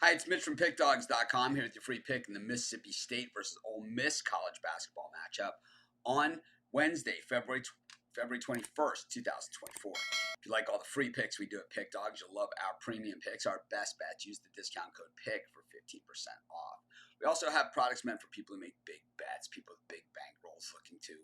Hi, it's Mitch from Pickdawgz.com here with your free pick in the Mississippi State versus Ole Miss college basketball matchup on Wednesday, February 21st, 2024. If you like all the free picks we do at Pickdawgz, you'll love our premium picks, our best bets. Use the discount code PICK for 15% off. We also have products meant for people who make big bets, people with big bankrolls looking to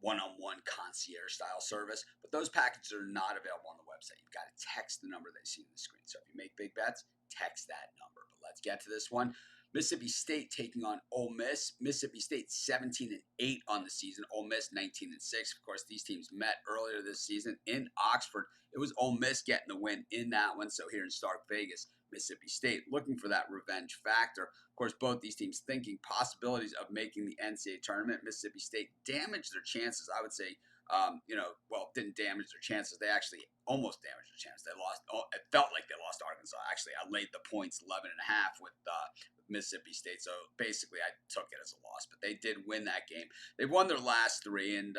one-on-one concierge style service, but those packages are not available on the website. You've got to text the number that you see on the screen. So if you make big bets, text that number. But let's get to this one. Mississippi State taking on Ole Miss. Mississippi State 17-8 on the season. Ole Miss 19-6. Of course, these teams met earlier this season in Oxford. It was Ole Miss getting the win in that one. So here in Stark Vegas, Mississippi State looking for that revenge factor. Of course, both these teams thinking possibilities of making the NCAA tournament. Mississippi State damaged their chances, I would say. Didn't damage their chances. They actually almost damaged their chances. They lost. It felt like they lost Arkansas. Actually, I laid the points 11.5 with Mississippi State. So basically, I took it as a loss. But they did win that game. They won their last three, and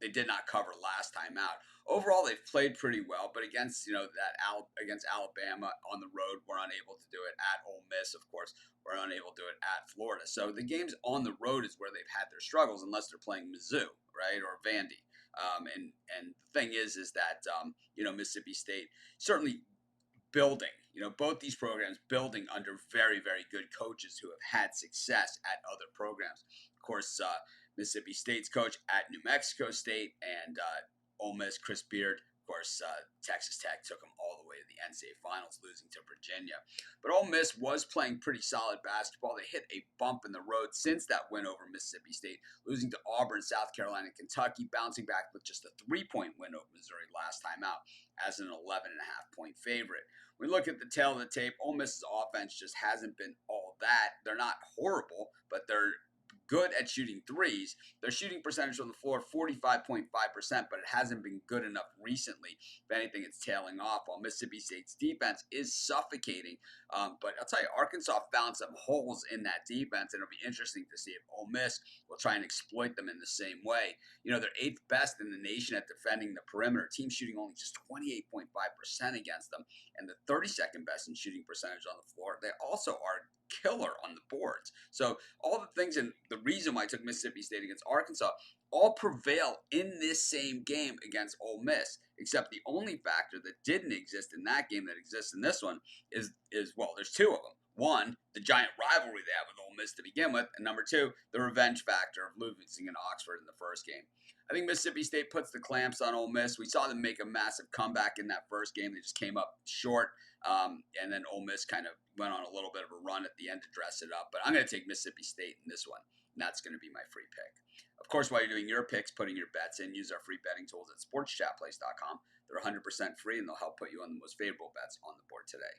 they did not cover last time out. Overall, they've played pretty well, but against against Alabama on the road, we're unable to do it. At Ole Miss, of course, we're unable to do it at Florida. So the games on the road is where they've had their struggles, unless they're playing Mizzou, right, or Vandy. And the thing is that Mississippi State certainly building. Both these programs building under very, very good coaches who have had success at other programs. Of course, Mississippi State's coach at New Mexico State and Ole Miss, Chris Beard. Of course, Texas Tech took them all the way to the NCAA finals, losing to Virginia. But Ole Miss was playing pretty solid basketball. They hit a bump in the road since that win over Mississippi State, losing to Auburn, South Carolina, and Kentucky, bouncing back with just a 3-point win over Missouri last time out as an 11.5-point favorite. When we look at the tail of the tape, Ole Miss's offense just hasn't been all that. They're not horrible, but they're good at shooting threes. Their shooting percentage on the floor, 45.5%, but it hasn't been good enough recently. If anything, it's tailing off, while Mississippi State's defense is suffocating. But I'll tell you, Arkansas found some holes in that defense, and it'll be interesting to see if Ole Miss will try and exploit them in the same way. They're 8th best in the nation at defending the perimeter. Team shooting only just 28.5% against them, and the 32nd best in shooting percentage on the floor. They also are killer on the boards. So all the things, and the reason why I took Mississippi State against Arkansas, all prevail in this same game against Ole Miss, except the only factor that didn't exist in that game that exists in this one is there's two of them. One, the giant rivalry they have with Ole Miss to begin with, and number two, the revenge factor of losing in Oxford in the first game. I think Mississippi State puts the clamps on Ole Miss. We saw them make a massive comeback in that first game. They just came up short, and then Ole Miss kind of went on a little bit of a run at the end to dress it up. But I'm going to take Mississippi State in this one, and that's going to be my free pick. Of course, while you're doing your picks, putting your bets in, use our free betting tools at sportschatplace.com. They're 100% free, and they'll help put you on the most favorable bets on the board today.